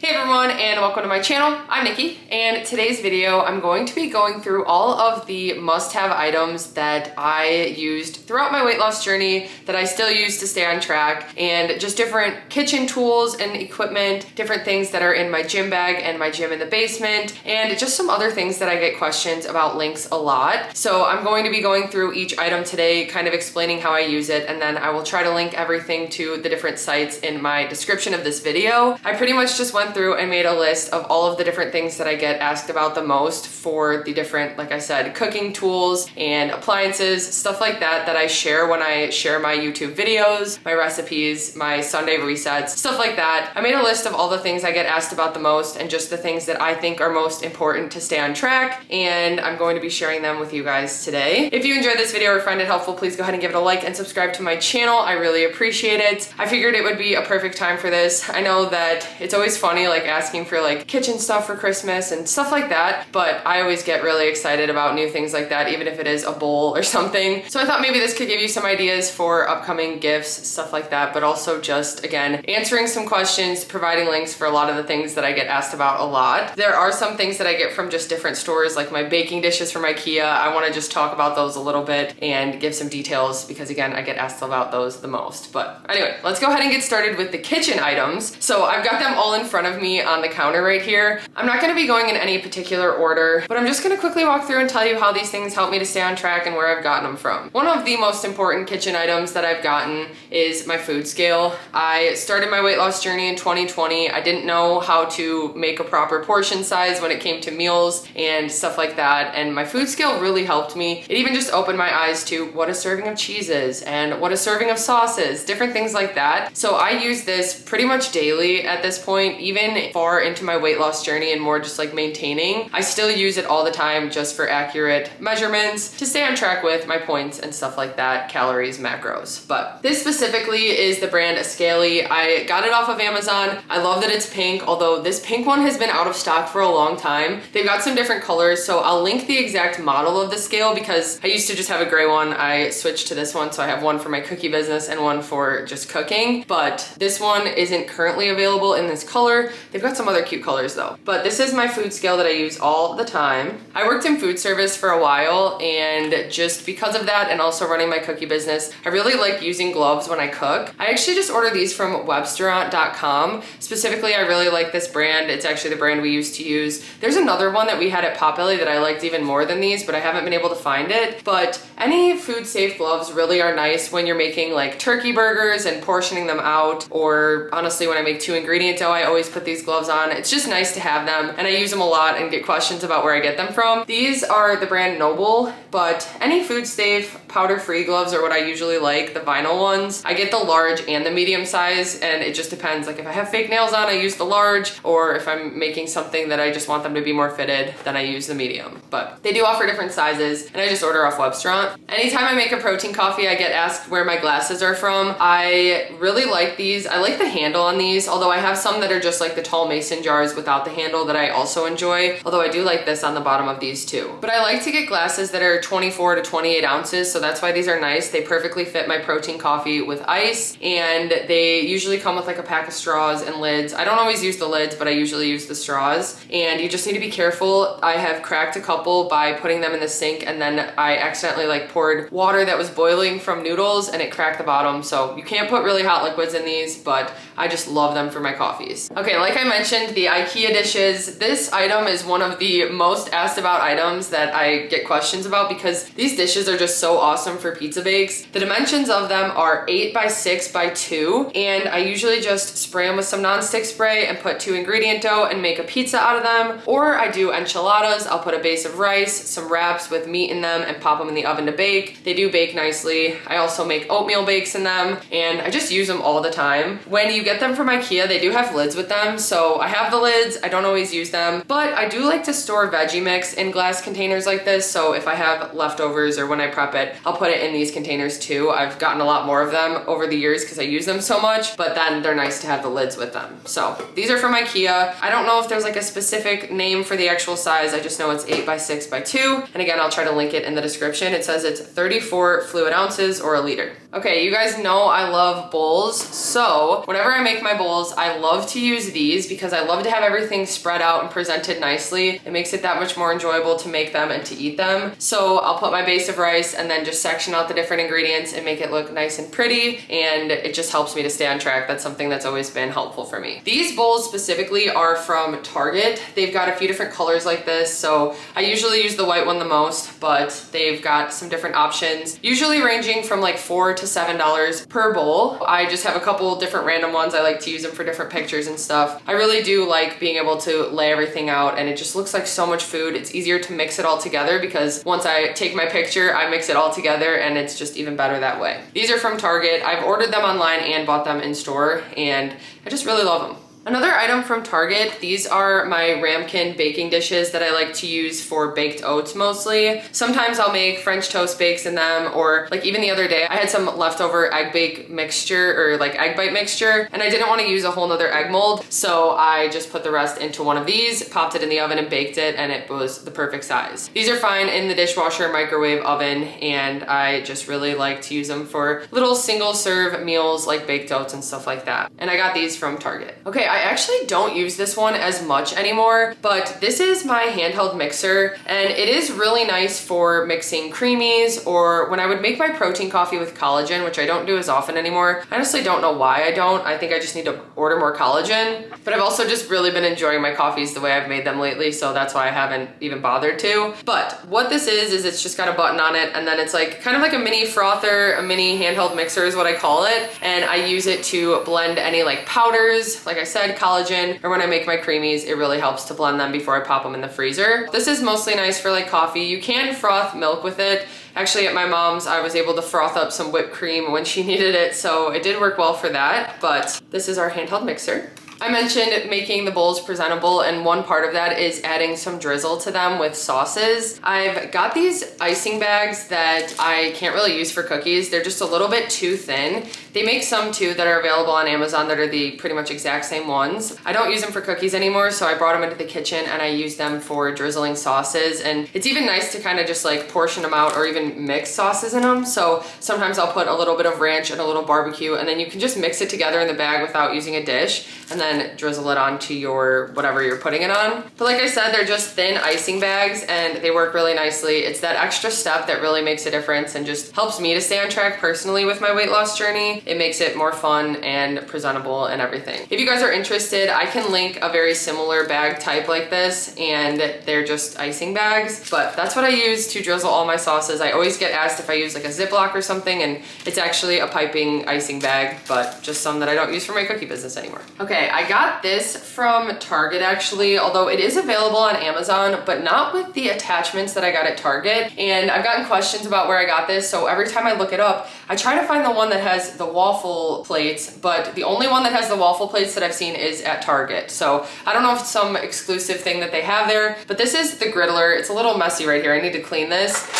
Hey everyone, and welcome to my channel. I'm Nikki, and today's video I'm going to be going through all of the must-have items that I used throughout my weight loss journey that I still use to stay on track, and just different kitchen tools and equipment, different things that are in my gym bag and my gym in the basement, and just some other things that I get questions about links a lot. So I'm going to be going through each item today, kind of explaining how I use it, and then I will try to link everything to the different sites in my description of this video. I pretty much just went through and made a list of all of the different things that I get asked about the most for the different, like I said, cooking tools and appliances, stuff like that that I share when I share my YouTube videos, my recipes, my Sunday resets, stuff like that. I made a list of all the things I get asked about the most and just the things that I think are most important to stay on track, and I'm going to be sharing them with you guys today. If you enjoyed this video or find it helpful, please go ahead and give it a like and subscribe to my channel. I really appreciate it. I figured it would be a perfect time for this. I know that it's always funny like asking for like kitchen stuff for Christmas and stuff like that, but I always get really excited about new things like that, even if it is a bowl or something. So I thought maybe this could give you some ideas for upcoming gifts, stuff like that, but also just, again, answering some questions, providing links for a lot of the things that I get asked about a lot. There are some things that I get from just different stores, like my baking dishes from IKEA. I want to just talk about those a little bit and give some details because, again, I get asked about those the most. But anyway, let's go ahead and get started with the kitchen items. So I've got them all in front of me on the counter right here. I'm not going to be going in any particular order, but I'm just going to quickly walk through and tell you how these things help me to stay on track and where I've gotten them from. One of the most important kitchen items that I've gotten is my food scale. I started my weight loss journey in 2020. I didn't know how to make a proper portion size when it came to meals and stuff like that, and my food scale really helped me. It even just opened my eyes to what a serving of cheese is and what a serving of sauce is, different things like that. So I use this pretty much daily at this point, even far into my weight loss journey and more just like maintaining. I still use it all the time just for accurate measurements to stay on track with my points and stuff like that, calories, macros. But this specifically is the brand Escali. I got it off of Amazon. I love that it's pink, although this pink one has been out of stock for a long time. They've got some different colors, so I'll link the exact model of the scale because I used to just have a gray one. I switched to this one, so I have one for my cookie business and one for just cooking, but this one isn't currently available in this color. They've got some other cute colors though. But this is my food scale that I use all the time. I worked in food service for a while, and just because of that and also running my cookie business, I really like using gloves when I cook. I actually just ordered these from webstaurant.com. Specifically, I really like this brand. It's actually the brand we used to use. There's another one that we had at Potbelly that I liked even more than these, but I haven't been able to find it. But any food safe gloves really are nice when you're making like turkey burgers and portioning them out, or honestly when I make 2-ingredient dough, I always put these gloves on. It's just nice to have them, and I use them a lot and get questions about where I get them from. These are the brand Noble, but any food safe powder-free gloves are what I usually like, the vinyl ones. I get the large and the medium size, and it just depends. Like if I have fake nails on, I use the large, or if I'm making something that I just want them to be more fitted, then I use the medium. But they do offer different sizes, and I just order off Webstaurant. Anytime I make a protein coffee, I get asked where my glasses are from. I really like these. I like the handle on these, although I have some that are just like the tall mason jars without the handle that I also enjoy, although I do like this on the bottom of these too. But I like to get glasses that are 24 to 28 ounces, so that's why these are nice. They perfectly fit my protein coffee with ice, and they usually come with like a pack of straws and lids. I don't always use the lids, but I usually use the straws, and you just need to be careful. I have cracked a couple by putting them in the sink, and then I accidentally like poured water that was boiling from noodles and it cracked the bottom. So you can't put really hot liquids in these, but I just love them for my coffees. Okay, like I mentioned, the IKEA dishes. This item is one of the most asked about items that I get questions about because these dishes are just so awesome for pizza bakes. The dimensions of them are 8 by 6 by 2, and I usually just spray them with some nonstick spray and put 2-ingredient dough and make a pizza out of them. Or I do enchiladas. I'll put a base of rice, some wraps with meat in them, and pop them in the oven to bake. They do bake nicely. I also make oatmeal bakes in them, and I just use them all the time. When you get them from IKEA, they do have lids with them, so I have the lids. I don't always use them, but I do like to store veggie mix in glass containers like this, so if I have leftovers or when I prep it, I'll put it in these containers too. I've gotten a lot more of them over the years because I use them so much, but then they're nice to have the lids with them. So these are from IKEA. I don't know if there's like a specific name for the actual size. I just know it's 8 by 6 by 2, and again, I'll try to link it in the description. It says it's 34 fluid ounces or a liter. Okay, you guys know I love bowls, so whenever I make my bowls, I love to use these because I love to have everything spread out and presented nicely. It makes it that much more enjoyable to make them and to eat them. So I'll put my base of rice and then just section out the different ingredients and make it look nice and pretty, and it just helps me to stay on track. That's something that's always been helpful for me. These bowls specifically are from Target. They've got a few different colors like this, so I usually use the white one the most, but they've got some different options, usually ranging from like $4 to $7 per bowl. I just have a couple different random ones. I like to use them for different pictures and stuff. I really do like being able to lay everything out, and it just looks like so much food. It's easier to mix it all together because once I take my picture, I mix it all together, and it's just even better that way. These are from Target. I've ordered them online and bought them in store, and I just really love them. Another item from Target, these are my ramekin baking dishes that I like to use for baked oats mostly. Sometimes I'll make French toast bakes in them, or like even the other day, I had some leftover egg bake mixture or like egg bite mixture, and I didn't want to use a whole nother egg mold, so I just put the rest into one of these, popped it in the oven and baked it, and it was the perfect size. These are fine in the dishwasher microwave oven, and I just really like to use them for little single serve meals like baked oats and stuff like that. And I got these from Target. Okay, I actually don't use this one as much anymore, but this is my handheld mixer, and it is really nice for mixing creamies, or when I would make my protein coffee with collagen, which I don't do as often anymore. I honestly don't know why I don't. I think I just need to order more collagen, but I've also just really been enjoying my coffees the way I've made them lately, so that's why I haven't even bothered to. But what this is it's just got a button on it, and then it's like kind of like a mini frother, a mini handheld mixer is what I call it, and I use it to blend any like powders, like I said, collagen, or when I make my creamies, it really helps to blend them before I pop them in the freezer. This is mostly nice for like coffee. You can froth milk with it. Actually, at my mom's, I was able to froth up some whipped cream when she needed it, so it did work well for that. But this is our handheld mixer. I mentioned making the bowls presentable, and one part of that is adding some drizzle to them with sauces. I've got these icing bags that I can't really use for cookies. They're just a little bit too thin. They make some too that are available on Amazon that are the pretty much exact same ones. I don't use them for cookies anymore, so I brought them into the kitchen and I use them for drizzling sauces. And it's even nice to kind of just like portion them out or even mix sauces in them. So sometimes I'll put a little bit of ranch and a little barbecue, and then you can just mix it together in the bag without using a dish, and then drizzle it onto your whatever you're putting it on. But like I said, they're just thin icing bags and they work really nicely. It's that extra step that really makes a difference and just helps me to stay on track personally with my weight loss journey. It makes it more fun and presentable and everything. If you guys are interested, I can link a very similar bag type like this, and they're just icing bags, but that's what I use to drizzle all my sauces. I always get asked if I use like a Ziploc or something, and it's actually a piping icing bag, but just some that I don't use for my cookie business anymore. Okay, I got this from Target actually, although it is available on Amazon, but not with the attachments that I got at Target. And I've gotten questions about where I got this, so every time I look it up, I try to find the one that has the waffle plates, but the only one that has the waffle plates that I've seen is at Target. So I don't know if it's some exclusive thing that they have there, but this is the griddler. It's a little messy right here. I need to clean this.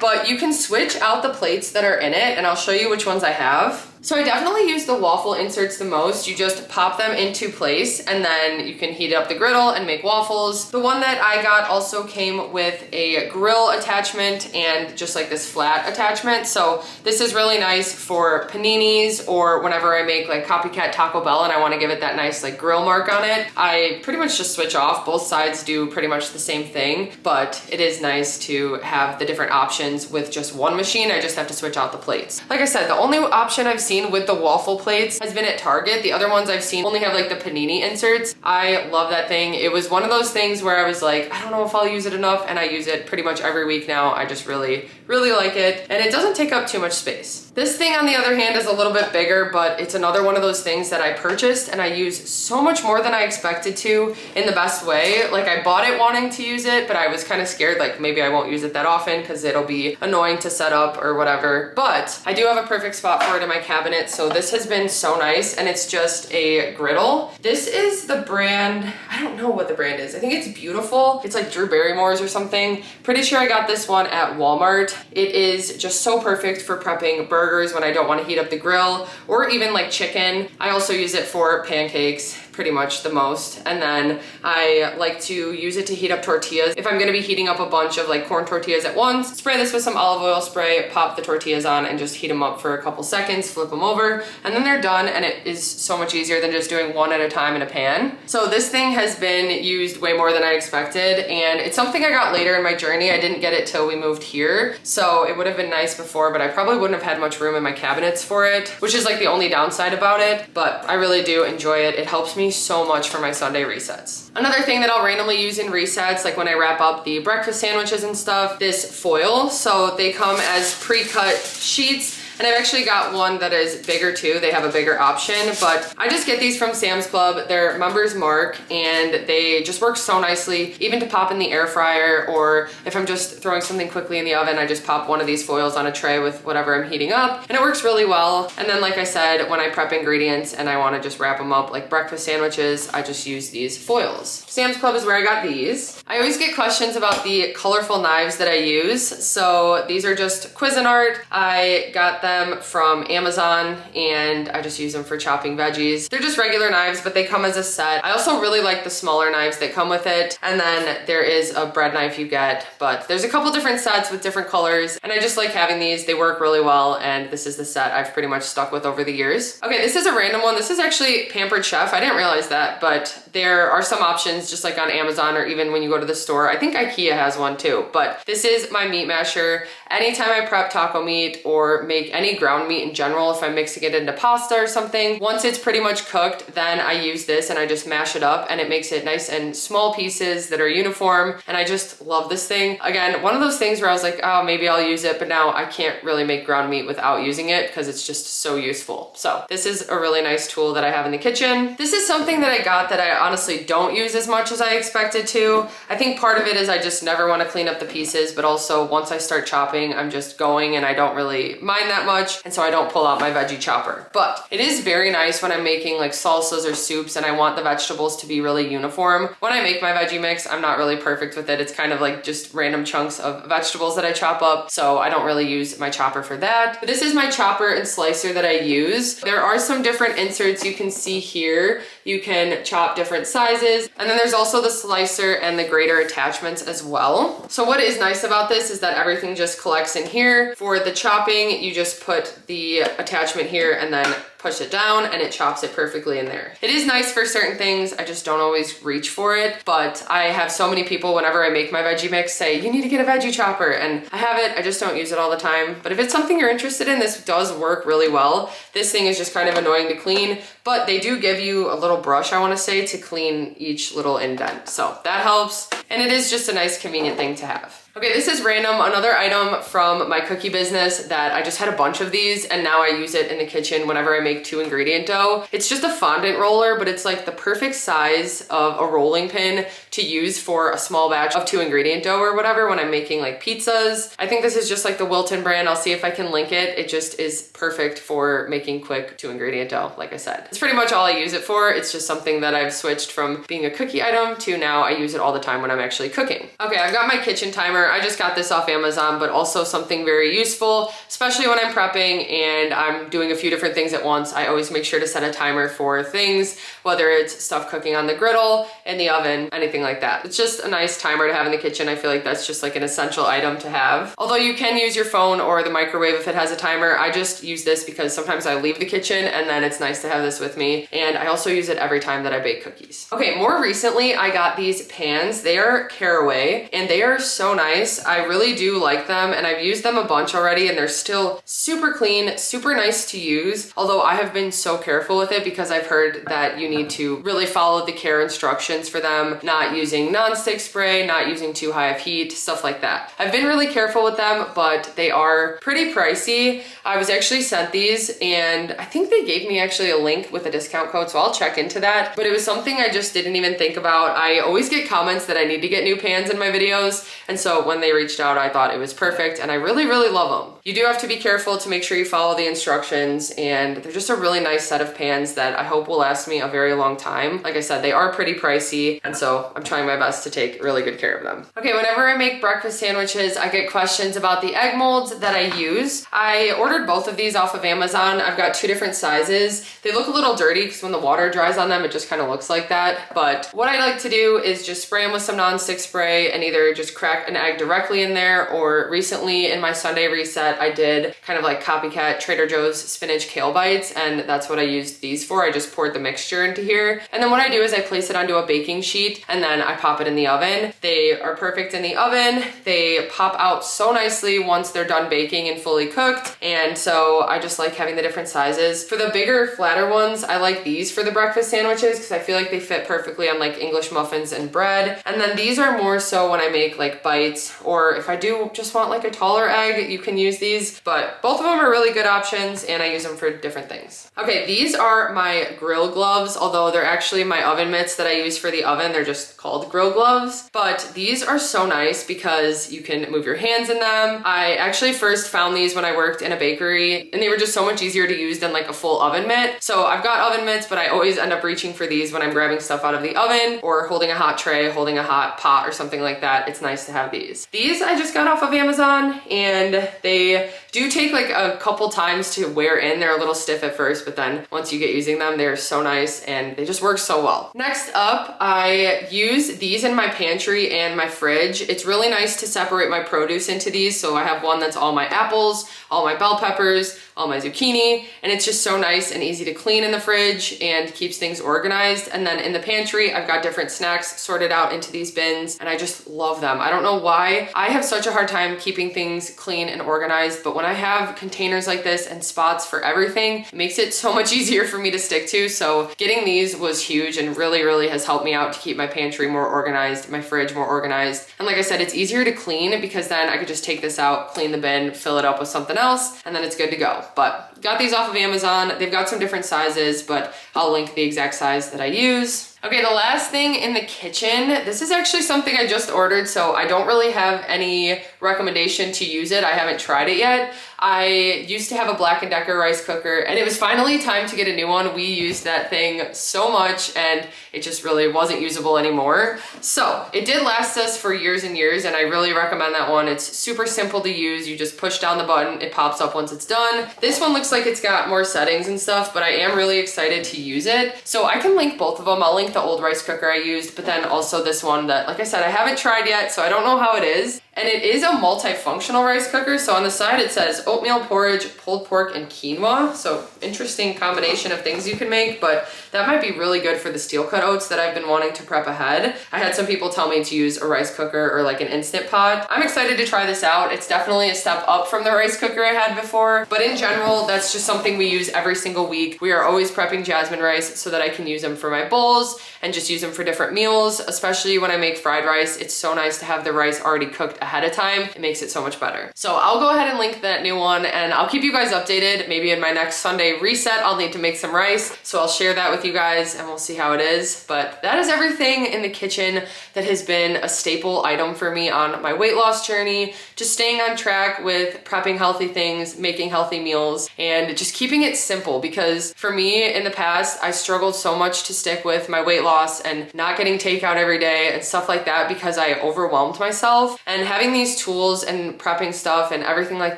But you can switch out the plates that are in it, and I'll show you which ones I have. So I definitely use the waffle inserts the most. You just pop them into place and then you can heat up the griddle and make waffles. The one that I got also came with a grill attachment and just like this flat attachment. So this is really nice for paninis, or whenever I make like copycat Taco Bell and I want to give it that nice like grill mark on it. I pretty much just switch off. Both sides do pretty much the same thing, but it is nice to have the different options with just one machine. I just have to switch out the plates. Like I said, the only option I've seen with the waffle plates has been at Target. The other ones I've seen only have like the panini inserts. I love that thing. It was one of those things where I was like, I don't know if I'll use it enough, and I use it pretty much every week now. I just really like it, and it doesn't take up too much space. This thing on the other hand is a little bit bigger, but it's another one of those things that I purchased and I use so much more than I expected to in the best way. Like I bought it wanting to use it, but I was kind of scared like maybe I won't use it that often because it'll be annoying to set up or whatever. But I do have a perfect spot for it in my cabinet cabinet, so this has been so nice, and it's just a griddle. This is the brand, I don't know what the brand is. I think it's Beautiful. It's like Drew Barrymore's or something. Pretty sure I got this one at Walmart. It is just so perfect for prepping burgers when I don't want to heat up the grill, or even like chicken. I also use it for pancakes pretty much the most. And then I like to use it to heat up tortillas. If I'm gonna be heating up a bunch of like corn tortillas at once, spray this with some olive oil spray, pop the tortillas on, and just heat them up for a couple seconds, flip them over, and then they're done, and it is so much easier than just doing one at a time in a pan. So this thing has been used way more than I expected, and it's something I got later in my journey. I didn't get it till we moved here, so it would have been nice before, but I probably wouldn't have had much room in my cabinets for it, which is like the only downside about it, but I really do enjoy it. It helps me so much for my Sunday resets. Another thing that I'll randomly use in resets, like when I wrap up the breakfast sandwiches and stuff, this foil. So they come as pre-cut sheets, and I've actually got one that is bigger too. They have a bigger option, but I just get these from Sam's Club. They're Members Mark, and they just work so nicely, even to pop in the air fryer, or if I'm just throwing something quickly in the oven, I just pop one of these foils on a tray with whatever I'm heating up, and it works really well. And then like I said, when I prep ingredients and I wanna just wrap them up like breakfast sandwiches, I just use these foils. Sam's Club is where I got these. I always get questions about the colorful knives that I use. So these are just Cuisinart. I got them from Amazon, and I just use them for chopping veggies. They're just regular knives, but they come as a set. I also really like the smaller knives that come with it. And then there is a bread knife you get, but there's a couple different sets with different colors, and I just like having these. They work really well, and this is the set I've pretty much stuck with over the years. Okay, this is a random one. This is actually Pampered Chef. I didn't realize that, but there are some options just like on Amazon, or even when you go to the store. I think IKEA has one too, but this is my meat masher. Anytime I prep taco meat or make any ground meat in general, if I'm mixing it into pasta or something, once it's pretty much cooked, then I use this and I just mash it up, and it makes it nice and small pieces that are uniform, and I just love this thing. Again, one of those things where I was like, oh, maybe I'll use it, but now I can't really make ground meat without using it because it's just so useful. So this is a really nice tool that I have in the kitchen. This is something that I got that I honestly don't use as much as I expected to. I think part of it is I just never want to clean up the pieces, but also once I start chopping, I'm just going and I don't really mind that much, and so I don't pull out my veggie chopper. But it is very nice when I'm making like salsas or soups and I want the vegetables to be really uniform. When I make my veggie mix, I'm not really perfect with it. It's kind of like just random chunks of vegetables that I chop up, so I don't really use my chopper for that. But this is my chopper and slicer that I use. There are some different inserts you can see here. You can chop different sizes, and then there's also the slicer and the grater attachments as well. So what is nice about this is that everything just collects in here. For the chopping, you just put the attachment here and then push it down, and it chops it perfectly in there. It is nice for certain things. I just don't always reach for it, but I have so many people whenever I make my veggie mix say, you need to get a veggie chopper, and I have it. I just don't use it all the time. But if it's something you're interested in, this does work really well. This thing is just kind of annoying to clean, but they do give you a little brush, I want to say, to clean each little indent. So that helps, and it is just a nice convenient thing to have. Okay, this is random, another item from my cookie business that I just had a bunch of these, and now I use it in the kitchen whenever I make 2-ingredient dough. It's just a fondant roller, but it's like the perfect size of a rolling pin to use for a small batch of 2-ingredient dough or whatever when I'm making like pizzas. I think this is just like the Wilton brand. I'll see if I can link it. It just is perfect for making quick 2-ingredient dough, like I said. It's pretty much all I use it for. It's just something that I've switched from being a cookie item to now I use it all the time when I'm actually cooking. Okay, I've got my kitchen timer. I just got this off Amazon, but also something very useful, especially when I'm prepping and I'm doing a few different things at once. I always make sure to set a timer for things, whether it's stuff cooking on the griddle, in the oven, anything like that. It's just a nice timer to have in the kitchen. I feel like that's just like an essential item to have. Although you can use your phone or the microwave if it has a timer. I just use this because sometimes I leave the kitchen and then it's nice to have this with me. And I also use it every time that I bake cookies. Okay, more recently, I got these pans. They are Caraway and they are so nice. I really do like them, and I've used them a bunch already, and they're still super clean, super nice to use. Although I have been so careful with it because I've heard that you need to really follow the care instructions for them, not using non-stick spray, not using too high of heat, stuff like that. I've been really careful with them, but they are pretty pricey. I was actually sent these, and I think they gave me actually a link with a discount code, so I'll check into that. But it was something I just didn't even think about. I always get comments that I need to get new pans in my videos, and so So when they reached out, I thought it was perfect and I really, really love them. You do have to be careful to make sure you follow the instructions, and they're just a really nice set of pans that I hope will last me a very long time. Like I said, they are pretty pricey, and so I'm trying my best to take really good care of them. Okay, whenever I make breakfast sandwiches, I get questions about the egg molds that I use. I ordered both of these off of Amazon. I've got 2 different sizes. They look a little dirty because when the water dries on them, it just kind of looks like that. But what I like to do is just spray them with some non-stick spray and either just crack an egg directly in there, or recently in my Sunday reset, I did kind of like copycat Trader Joe's spinach kale bites, and that's what I used these for. I just poured the mixture into here. And then what I do is I place it onto a baking sheet and then I pop it in the oven. They are perfect in the oven. They pop out so nicely once they're done baking and fully cooked. And so I just like having the different sizes. For the bigger, flatter ones, I like these for the breakfast sandwiches because I feel like they fit perfectly on like English muffins and bread. And then these are more so when I make like bites, or if I do just want like a taller egg, you can use these. But both of them are really good options and I use them for different things. Okay, these are my grill gloves, although they're actually my oven mitts that I use for the oven. They're just called grill gloves. But these are so nice because you can move your hands in them. I actually first found these when I worked in a bakery, and they were just so much easier to use than like a full oven mitt. So I've got oven mitts, but I always end up reaching for these when I'm grabbing stuff out of the oven or holding a hot tray, holding a hot pot or something like that. It's nice to have these. These I just got off of Amazon, and they do take like a couple times to wear in. They're a little stiff at first, but then once you get using them, they're so nice and they just work so well. Next up, I use these in my pantry and my fridge. It's really nice to separate my produce into these. So I have one that's all my apples, all my bell peppers, all my zucchini, and it's just so nice and easy to clean in the fridge and keeps things organized. And then in the pantry, I've got different snacks sorted out into these bins, and I just love them. I don't know why. I have such a hard time keeping things clean and organized, but when I have containers like this and spots for everything, it makes it so much easier for me to stick to. So getting these was huge and really, really has helped me out to keep my pantry more organized, my fridge more organized. And like I said, it's easier to clean because then I could just take this out, clean the bin, fill it up with something else, and then it's good to go. But got these off of Amazon. They've got some different sizes, but I'll link the exact size that I use. Okay, the last thing in the kitchen, this is actually something I just ordered, so I don't really have any recommendation to use it. I haven't tried it yet. I used to have a Black & Decker rice cooker, and it was finally time to get a new one. We used that thing so much, and it just really wasn't usable anymore. So it did last us for years and years, and I really recommend that one. It's super simple to use. You just push down the button, it pops up once it's done. This one looks like it's got more settings and stuff, but I am really excited to use it. So I can link both of them. I'll link the old rice cooker I used, but then also this one that, like I said, I haven't tried yet, so I don't know how it is. And it is a multifunctional rice cooker. So on the side it says oatmeal porridge, pulled pork, and quinoa. So interesting combination of things you can make, but that might be really good for the steel cut oats that I've been wanting to prep ahead. I had some people tell me to use a rice cooker or like an Instant Pot. I'm excited to try this out. It's definitely a step up from the rice cooker I had before, but in general, that's just something we use every single week. We are always prepping jasmine rice so that I can use them for my bowls and just use them for different meals, especially when I make fried rice. It's so nice to have the rice already cooked ahead of time. It makes it so much better. So I'll go ahead and link that new one, and I'll keep you guys updated. Maybe in my next Sunday reset, I'll need to make some rice. So I'll share that with you guys and we'll see how it is. But that is everything in the kitchen that has been a staple item for me on my weight loss journey. Just staying on track with prepping healthy things, making healthy meals, and just keeping it simple, because for me in the past, I struggled so much to stick with my weight loss and not getting takeout every day and stuff like that because I overwhelmed myself. And having these tools and prepping stuff and everything like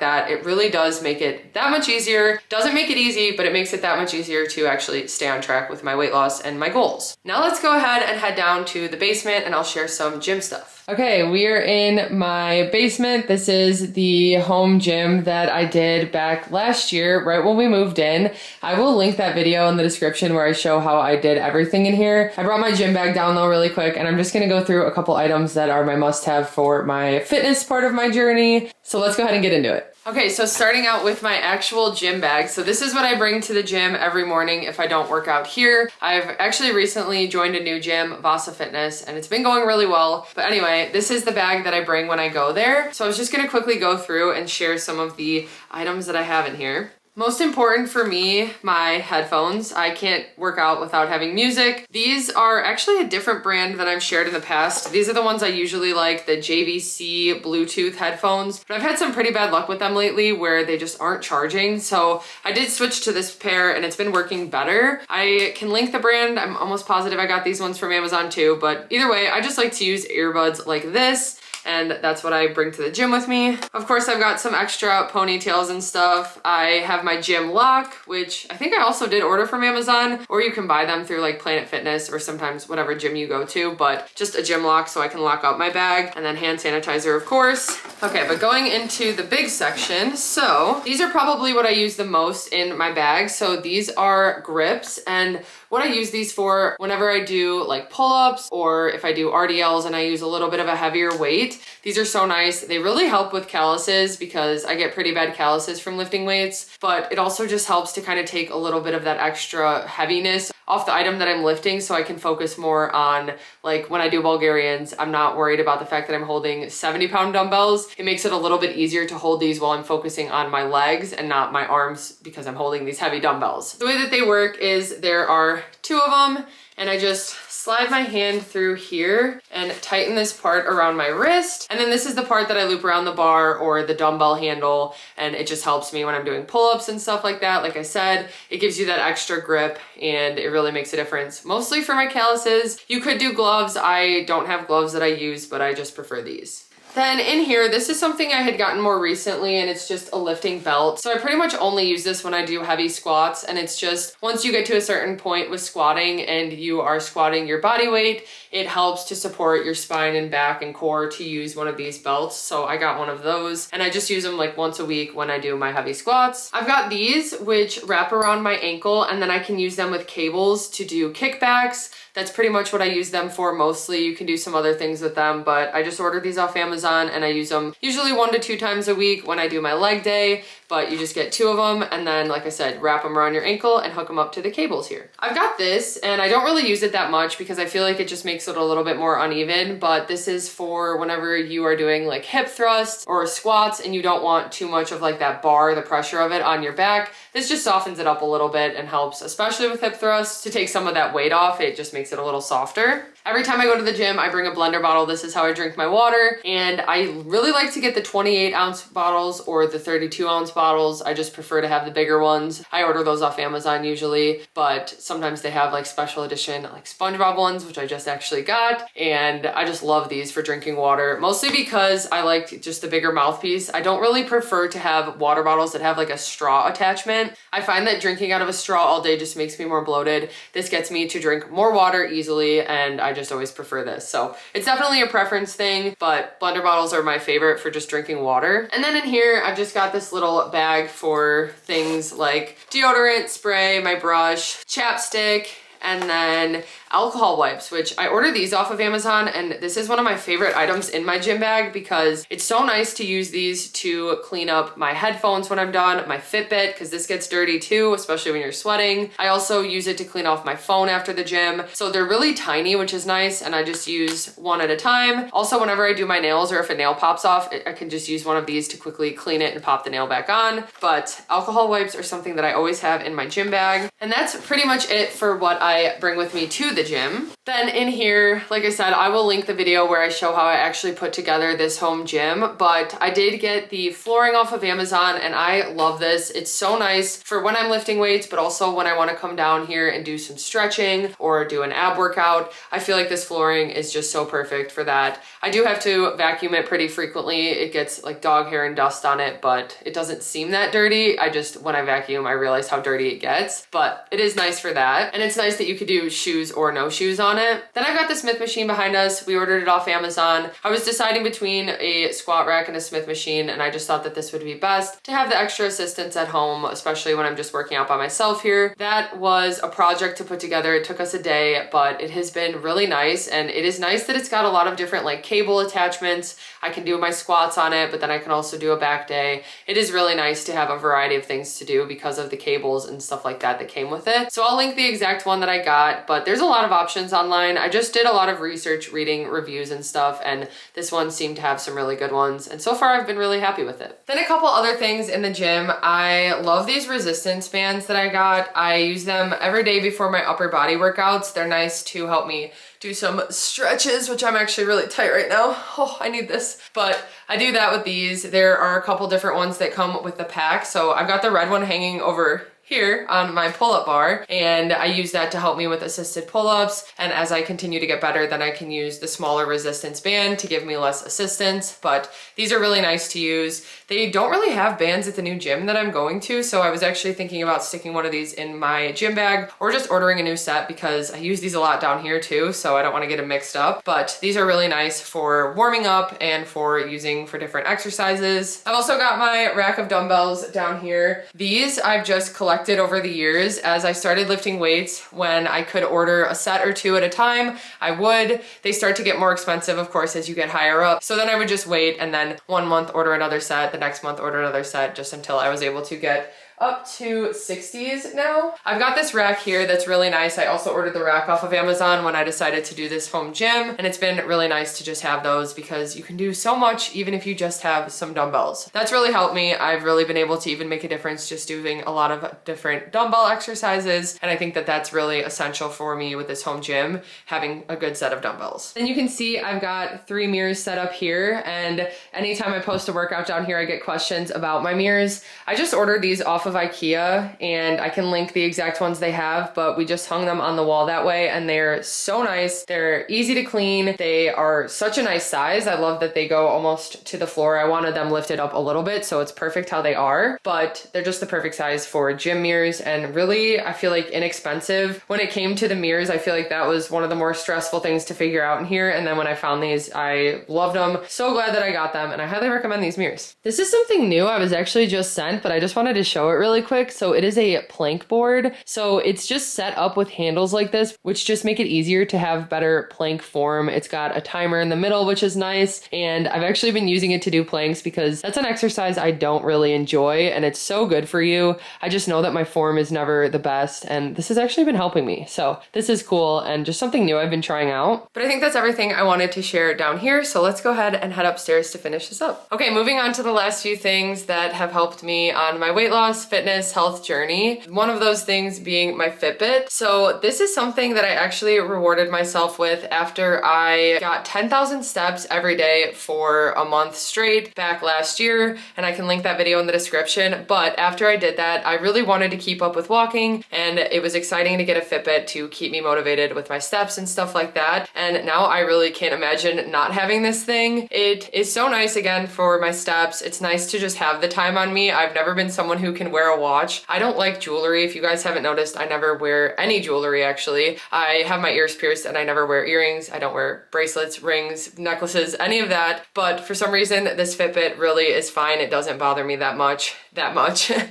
that, it really does make it that much easier. Doesn't make it easy, but it makes it that much easier to actually stay on track with my weight loss and my goals. Now let's go ahead and head down to the basement and I'll share some gym stuff. Okay, we are in my basement. This is the home gym that I did back last year, right when we moved in. I will link that video in the description where I show how I did everything in here. I brought my gym bag down though really quick, and I'm just gonna go through a couple items that are my must-have for my fitness part of my journey. So let's go ahead and get into it. Okay, so starting out with my actual gym bag. So this is what I bring to the gym every morning if I don't work out here. I've actually recently joined a new gym, Vasa Fitness, and it's been going really well. But anyway, this is the bag that I bring when I go there. So I was just gonna quickly go through and share some of the items that I have in here. Most important for me, my headphones. I can't work out without having music. These are actually a different brand than I've shared in the past. These are the ones I usually like, the JVC Bluetooth headphones, but I've had some pretty bad luck with them lately where they just aren't charging. So I did switch to this pair and it's been working better. I can link the brand. I'm almost positive I got these ones from Amazon too, but either way, I just like to use earbuds like this. And that's what I bring to the gym with me. Of course, I've got some extra ponytails and stuff. I have my gym lock, which I think I also did order from Amazon, or you can buy them through like Planet Fitness or sometimes whatever gym you go to, but just a gym lock so I can lock up my bag, and then hand sanitizer, of course. Okay, but going into the big section, so these are probably what I use the most in my bag. So these are grips, and what I use these for whenever I do like pull-ups or if I do RDLs and I use a little bit of a heavier weight. These are so nice. They really help with calluses because I get pretty bad calluses from lifting weights, but it also just helps to kind of take a little bit of that extra heaviness off the item that I'm lifting so I can focus more on, like when I do Bulgarians, I'm not worried about the fact that I'm holding 70-pound dumbbells. It makes it a little bit easier to hold these while I'm focusing on my legs and not my arms because I'm holding these heavy dumbbells. The way that they work is there are 2 of them, and I just slide my hand through here and tighten this part around my wrist. And then this is the part that I loop around the bar or the dumbbell handle, and it just helps me when I'm doing pull-ups and stuff like that. Like I said, it gives you that extra grip and it really makes a difference. Mostly for my calluses. You could do gloves. I don't have gloves that I use, but I just prefer these. Then in here, this is something I had gotten more recently, and it's just a lifting belt. So I pretty much only use this when I do heavy squats, and it's just once you get to a certain point with squatting and you are squatting your body weight, it helps to support your spine and back and core to use one of these belts. So I got one of those, and I just use them like once a week when I do my heavy squats. I've got these which wrap around my ankle, and then I can use them with cables to do kickbacks. That's pretty much what I use them for mostly. You can do some other things with them, but I just ordered these off Amazon and I use them usually 1 to 2 times a week when I do my leg day, but you just get 2 of them and then, like I said, wrap them around your ankle and hook them up to the cables here. I've got this and I don't really use it that much because I feel like it just makes it a little bit more uneven, but this is for whenever you are doing like hip thrusts or squats and you don't want too much of like that bar, the pressure of it on your back. This just softens it up a little bit and helps, especially with hip thrusts, to take some of that weight off. It just makes it a little softer. Every time I go to the gym, I bring a blender bottle. This is how I drink my water. And I really like to get the 28-ounce bottles or the 32-ounce bottles. I just prefer to have the bigger ones. I order those off Amazon usually, but sometimes they have like special edition like SpongeBob ones, which I just actually got. And I just love these for drinking water, mostly because I like just the bigger mouthpiece. I don't really prefer to have water bottles that have like a straw attachment. I find that drinking out of a straw all day just makes me more bloated. This gets me to drink more water easily, and I just always prefer this. So it's definitely a preference thing, but blender bottles are my favorite for just drinking water. And then in here, I've just got this little bag for things like deodorant, spray, my brush, chapstick, and then alcohol wipes, which I ordered these off of Amazon, and this is one of my favorite items in my gym bag because it's so nice to use these to clean up my headphones when I'm done, my Fitbit, because this gets dirty too, especially when you're sweating. I also use it to clean off my phone after the gym. So they're really tiny, which is nice, and I just use one at a time. Also, whenever I do my nails or if a nail pops off, I can just use one of these to quickly clean it and pop the nail back on. But alcohol wipes are something that I always have in my gym bag. And that's pretty much it for what I bring with me to the gym. Then in here, like I said, I will link the video where I show how I actually put together this home gym, but I did get the flooring off of Amazon and I love this. It's so nice for when I'm lifting weights, but also when I want to come down here and do some stretching or do an ab workout. I feel like this flooring is just so perfect for that. I do have to vacuum it pretty frequently. It gets like dog hair and dust on it, but it doesn't seem that dirty. When I vacuum, I realize how dirty it gets, but it is nice for that. And it's nice that you could do shoes or no shoes on it. Then I've got the Smith machine behind us. We ordered it off Amazon. I was deciding between a squat rack and a Smith machine, and I just thought that this would be best to have the extra assistance at home, especially when I'm just working out by myself here. That was a project to put together. It took us a day, but it has been really nice, and it is nice that it's got a lot of different like cable attachments. I can do my squats on it, but then I can also do a back day. It is really nice to have a variety of things to do because of the cables and stuff like that that came with it. So I'll link the exact one that I got, but there's a lot of options online. I just did a lot of research, reading reviews and stuff, and this one seemed to have some really good ones. And so far I've been really happy with it. Then a couple other things in the gym. I love these resistance bands that I got. I use them every day before my upper body workouts. They're nice to help me do some stretches, which I'm actually really tight right now. Oh, I need this. But I do that with these. There are a couple different ones that come with the pack. So I've got the red one hanging over here on my pull-up bar, and I use that to help me with assisted pull-ups. And as I continue to get better, then I can use the smaller resistance band to give me less assistance. But these are really nice to use. They don't really have bands at the new gym that I'm going to, so I was actually thinking about sticking one of these in my gym bag or just ordering a new set, because I use these a lot down here too, so I don't want to get them mixed up. But these are really nice for warming up and for using for different exercises. I've also got my rack of dumbbells down here. These I've just collected over the years. As I started lifting weights, when I could order a set or two at a time, I would. They start to get more expensive, of course, as you get higher up. So then I would just wait, and then 1 month order another set, the next month order another set, just until I was able to get up to 60s now. I've got this rack here that's really nice. I also ordered the rack off of Amazon when I decided to do this home gym, and it's been really nice to just have those, because you can do so much even if you just have some dumbbells. That's really helped me. I've really been able to even make a difference just doing a lot of different dumbbell exercises, and I think that that's really essential for me with this home gym, having a good set of dumbbells. Then you can see I've got 3 mirrors set up here, and anytime I post a workout down here, I get questions about my mirrors. I just ordered these off of IKEA, and I can link the exact ones they have, but we just hung them on the wall that way, and they're so nice. They're easy to clean. They are such a nice size. I love that they go almost to the floor. I wanted them lifted up a little bit, so it's perfect how they are, but they're just the perfect size for gym mirrors, and really, I feel like inexpensive. When it came to the mirrors, I feel like that was one of the more stressful things to figure out in here, and then when I found these, I loved them. So glad that I got them, and I highly recommend these mirrors. This is something new I was actually just sent, but I just wanted to show it really quick. So it is a plank board. So it's just set up with handles like this, which just make it easier to have better plank form. It's got a timer in the middle, which is nice. And I've actually been using it to do planks because that's an exercise I don't really enjoy, and it's so good for you. I just know that my form is never the best, and this has actually been helping me. So this is cool and just something new I've been trying out. But I think that's everything I wanted to share down here. So let's go ahead and head upstairs to finish this up. Okay, moving on to the last few things that have helped me on my weight loss, fitness, health journey. One of those things being my Fitbit. So this is something that I actually rewarded myself with after I got 10,000 steps every day for a month straight back last year, and I can link that video in the description. But after I did that, I really wanted to keep up with walking, and it was exciting to get a Fitbit to keep me motivated with my steps and stuff like that. And now I really can't imagine not having this thing. It is so nice again for my steps. It's nice to just have the time on me. I've never been someone who can wear a watch. I don't like jewelry. If you guys haven't noticed, I never wear any jewelry actually. I have my ears pierced and I never wear earrings. I don't wear bracelets, rings, necklaces, any of that. But for some reason, this Fitbit really is fine. It doesn't bother me that much.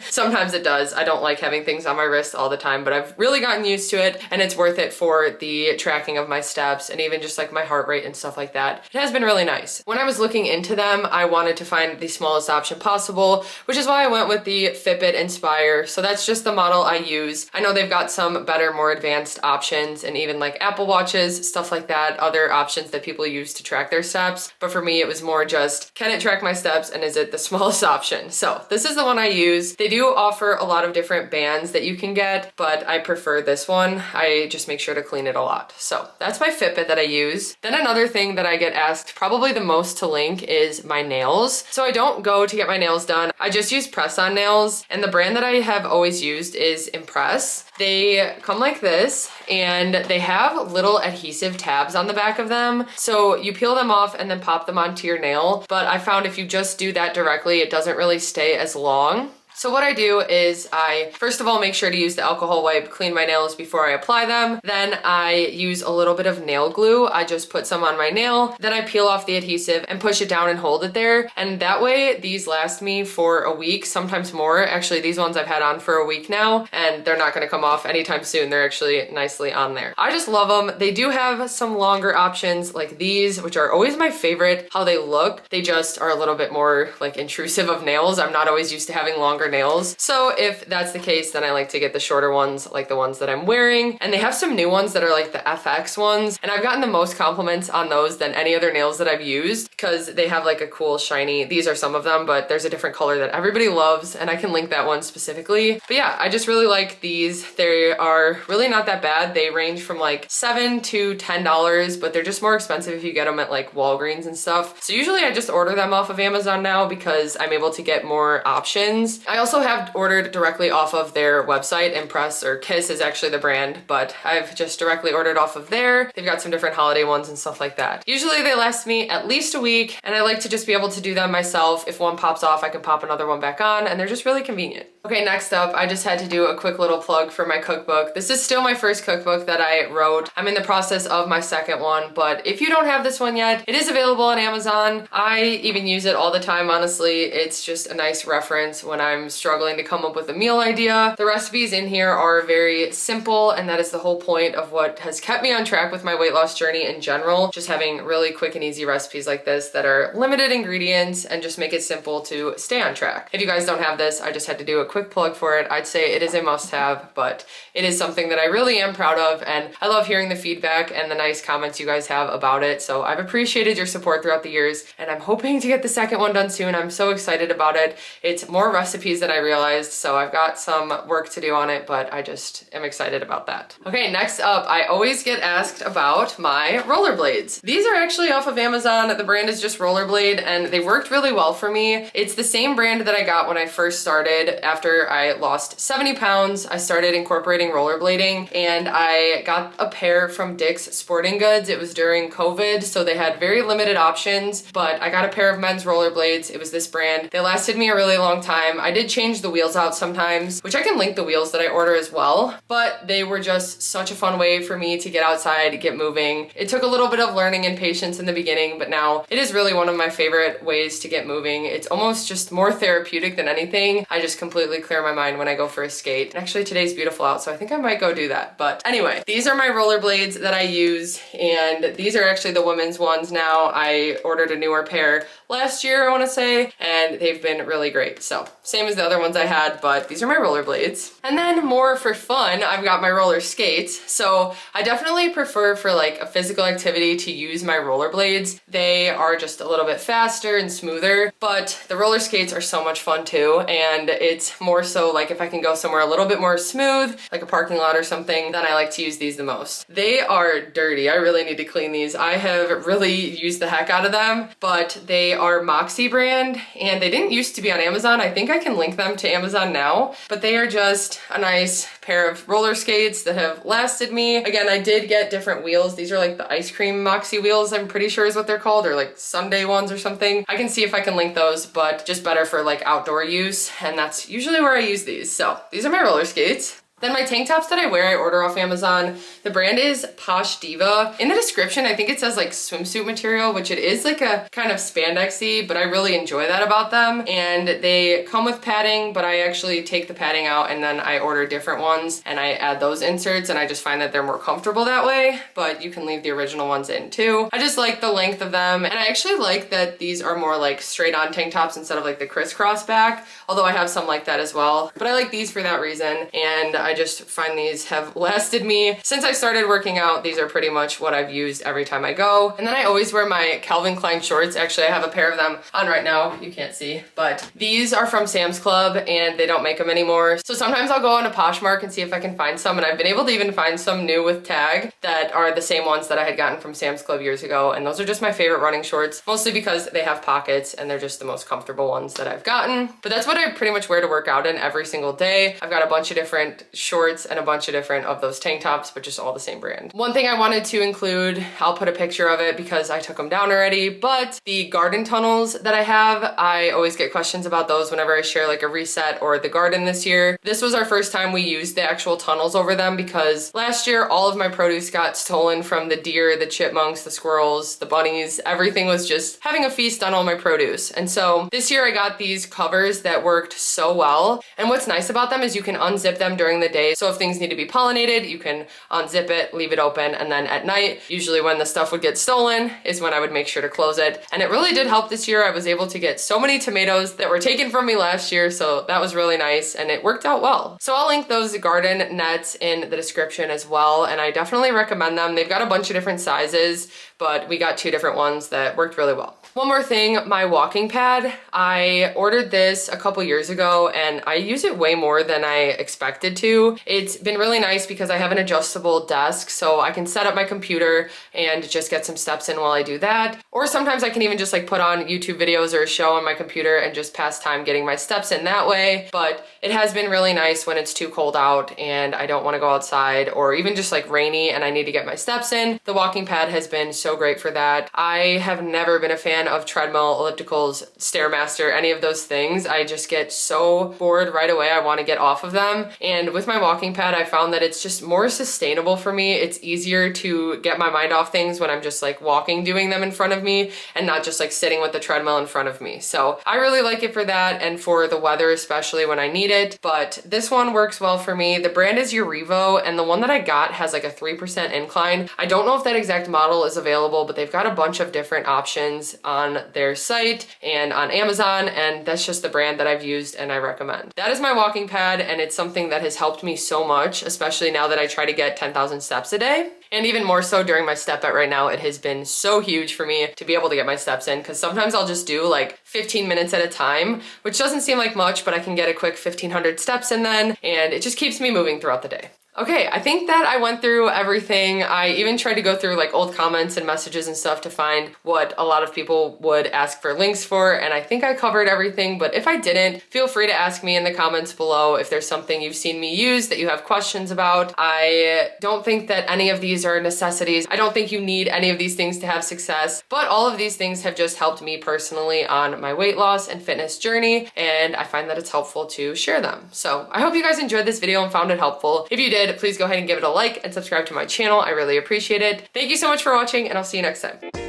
Sometimes it does. I don't like having things on my wrist all the time, but I've really gotten used to it, and it's worth it for the tracking of my steps and even just like my heart rate and stuff like that. It has been really nice. When I was looking into them, I wanted to find the smallest option possible, which is why I went with the Fitbit Inspire. So that's just the model I use. I know they've got some better, more advanced options, and even like Apple Watches, stuff like that, other options that people use to track their steps. But for me, it was more just, can it track my steps, and is it the smallest option? So this is the one I use. They do offer a lot of different bands that you can get, but I prefer this one. I just make sure to clean it a lot. So that's my Fitbit that I use. Then another thing that I get asked probably the most to link is my nails. So I don't go to get my nails done. I just use press-on nails, and the brand that I have always used is Impress. They come like this, and they have little adhesive tabs on the back of them. So you peel them off and then pop them onto your nail. But I found if you just do that directly, it doesn't really stay as long. So what I do is I, first of all, make sure to use the alcohol wipe, clean my nails before I apply them. Then I use a little bit of nail glue. I just put some on my nail. Then I peel off the adhesive and push it down and hold it there. And that way these last me for a week, sometimes more. Actually, these ones I've had on for a week now, and they're not gonna come off anytime soon. They're actually nicely on there. I just love them. They do have some longer options like these, which are always my favorite, how they look. They just are a little bit more like intrusive of nails. I'm not always used to having longer nails. So if that's the case, then I like to get the shorter ones, like the ones that I'm wearing. And they have some new ones that are like the FX ones. And I've gotten the most compliments on those than any other nails that I've used because they have like a cool shiny, these are some of them, but there's a different color that everybody loves, and I can link that one specifically. But yeah, I just really like these. They are really not that bad. They range from like $7 to $10, but they're just more expensive if you get them at like Walgreens and stuff. So usually I just order them off of Amazon now because I'm able to get more options. I also have ordered directly off of their website. Impress or Kiss is actually the brand, but I've just directly ordered off of there. They've got some different holiday ones and stuff like that. Usually they last me at least a week, and I like to just be able to do them myself. If one pops off, I can pop another one back on, and they're just really convenient. Okay, next up, I just had to do a quick little plug for my cookbook. This is still my first cookbook that I wrote. I'm in the process of my second one, but if you don't have this one yet, it is available on Amazon. I even use it all the time, honestly. It's just a nice reference when I'm struggling to come up with a meal idea. The recipes in here are very simple, and that is the whole point of what has kept me on track with my weight loss journey in general. Just having really quick and easy recipes like this that are limited ingredients and just make it simple to stay on track. If you guys don't have this, I just had to do a quick plug for it. I'd say it is a must-have, but it is something that I really am proud of, and I love hearing the feedback and the nice comments you guys have about it. So I've appreciated your support throughout the years, and I'm hoping to get the second one done soon. I'm so excited about it. It's more recipes than I realized, so I've got some work to do on it, but I just am excited about that. Okay, next up, I always get asked about my rollerblades. These are actually off of Amazon. The brand is just Rollerblade, and they worked really well for me. It's the same brand that I got when I first started. After I lost 70 pounds, I started incorporating rollerblading, and I got a pair from Dick's Sporting Goods. It was during COVID, so they had very limited options, but I got a pair of men's rollerblades. It was this brand. They lasted me a really long time. I did change the wheels out sometimes, which I can link the wheels that I order as well, but they were just such a fun way for me to get outside, get moving. It took a little bit of learning and patience in the beginning, but now it is really one of my favorite ways to get moving. It's almost just more therapeutic than anything. I just completely clear my mind when I go for a skate. And actually today's beautiful out, so I think I might go do that. But anyway, these are my rollerblades that I use, and these are actually the women's ones now. I ordered a newer pair last year, I want to say, and they've been really great. So same as the other ones I had, but these are my rollerblades. And then more for fun, I've got my roller skates. So I definitely prefer for like a physical activity to use my rollerblades. They are just a little bit faster and smoother, but the roller skates are so much fun too. And it's more so like if I can go somewhere a little bit more smooth, like a parking lot or something, then I like to use these the most. They are dirty. I really need to clean these. I have really used the heck out of them, but they are Moxie brand, and they didn't used to be on Amazon. I think I can link them to Amazon now, but they are just a nice pair of roller skates that have lasted me. Again, I did get different wheels. These are like the ice cream Moxie wheels, I'm pretty sure is what they're called, or like Sunday ones or something. I can see if I can link those, but just better for like outdoor use, and that's usually where I use these. So these are my roller skates. Then my tank tops that I wear, I order off Amazon. The brand is Posh Diva. In the description, I think it says like swimsuit material, which it is like a kind of spandexy, but I really enjoy that about them. And they come with padding, but I actually take the padding out and then I order different ones and I add those inserts, and I just find that they're more comfortable that way, but you can leave the original ones in too. I just like the length of them, and I actually like that these are more like straight on tank tops instead of like the crisscross back, although I have some like that as well. But I like these for that reason, and I just find these have lasted me. Since I started working out, these are pretty much what I've used every time I go. And then I always wear my Calvin Klein shorts. Actually, I have a pair of them on right now. You can't see, but these are from Sam's Club and they don't make them anymore. So sometimes I'll go on a Poshmark and see if I can find some, and I've been able to even find some new with tag that are the same ones that I had gotten from Sam's Club years ago. And those are just my favorite running shorts, mostly because they have pockets and they're just the most comfortable ones that I've gotten. But that's what I pretty much wear to work out in every single day. I've got a bunch of different shorts and a bunch of different of those tank tops, but just all the same brand. One thing I wanted to include, I'll put a picture of it because I took them down already, but the garden tunnels that I have, I always get questions about those whenever I share like a reset or the garden this year. This was our first time we used the actual tunnels over them because last year all of my produce got stolen from the deer, the chipmunks, the squirrels, the bunnies. Everything was just having a feast on all my produce. And so this year I got these covers that worked so well. And what's nice about them is you can unzip them during the day. So if things need to be pollinated, you can unzip it, leave it open, and then at night, usually when the stuff would get stolen is when I would make sure to close it. And it really did help this year. I was able to get so many tomatoes that were taken from me last year, so that was really nice and it worked out well. So I'll link those garden nets in the description as well, and I definitely recommend them. They've got a bunch of different sizes, but we got 2 different ones that worked really well. One more thing, my walking pad. I ordered this a couple years ago and I use it way more than I expected to. It's been really nice because I have an adjustable desk, so I can set up my computer and just get some steps in while I do that. Or sometimes I can even just like put on YouTube videos or a show on my computer and just pass time getting my steps in that way. But it has been really nice when it's too cold out and I don't want to go outside, or even just like rainy and I need to get my steps in. The walking pad has been so great for that. I have never been a fan of treadmill, ellipticals, Stairmaster, any of those things. I just get so bored right away. I want to get off of them. And with my walking pad, I found that it's just more sustainable for me. It's easier to get my mind off things when I'm just like walking, doing them in front of me and not just like sitting with the treadmill in front of me. So I really like it for that and for the weather, especially when I need it. But this one works well for me. The brand is Urivo, and the one that I got has like a 3% incline. I don't know if that exact model is available, but they've got a bunch of different options on their site and on Amazon, and that's just the brand that I've used and I recommend. That is my walking pad, and it's something that has helped me so much, especially now that I try to get 10,000 steps a day. And even more so during my step at right now, it has been so huge for me to be able to get my steps in, because sometimes I'll just do like 15 minutes at a time, which doesn't seem like much, but I can get a quick 1,500 steps in then, and it just keeps me moving throughout the day. Okay, I think that I went through everything. I even tried to go through like old comments and messages and stuff to find what a lot of people would ask for links for, and I think I covered everything, but if I didn't, feel free to ask me in the comments below if there's something you've seen me use that you have questions about. I don't think that any of these are necessities. I don't think you need any of these things to have success, but all of these things have just helped me personally on my weight loss and fitness journey, and I find that it's helpful to share them. So I hope you guys enjoyed this video and found it helpful. If you did, please go ahead and give it a like and subscribe to my channel. I really appreciate it. Thank you so much for watching, and I'll see you next time.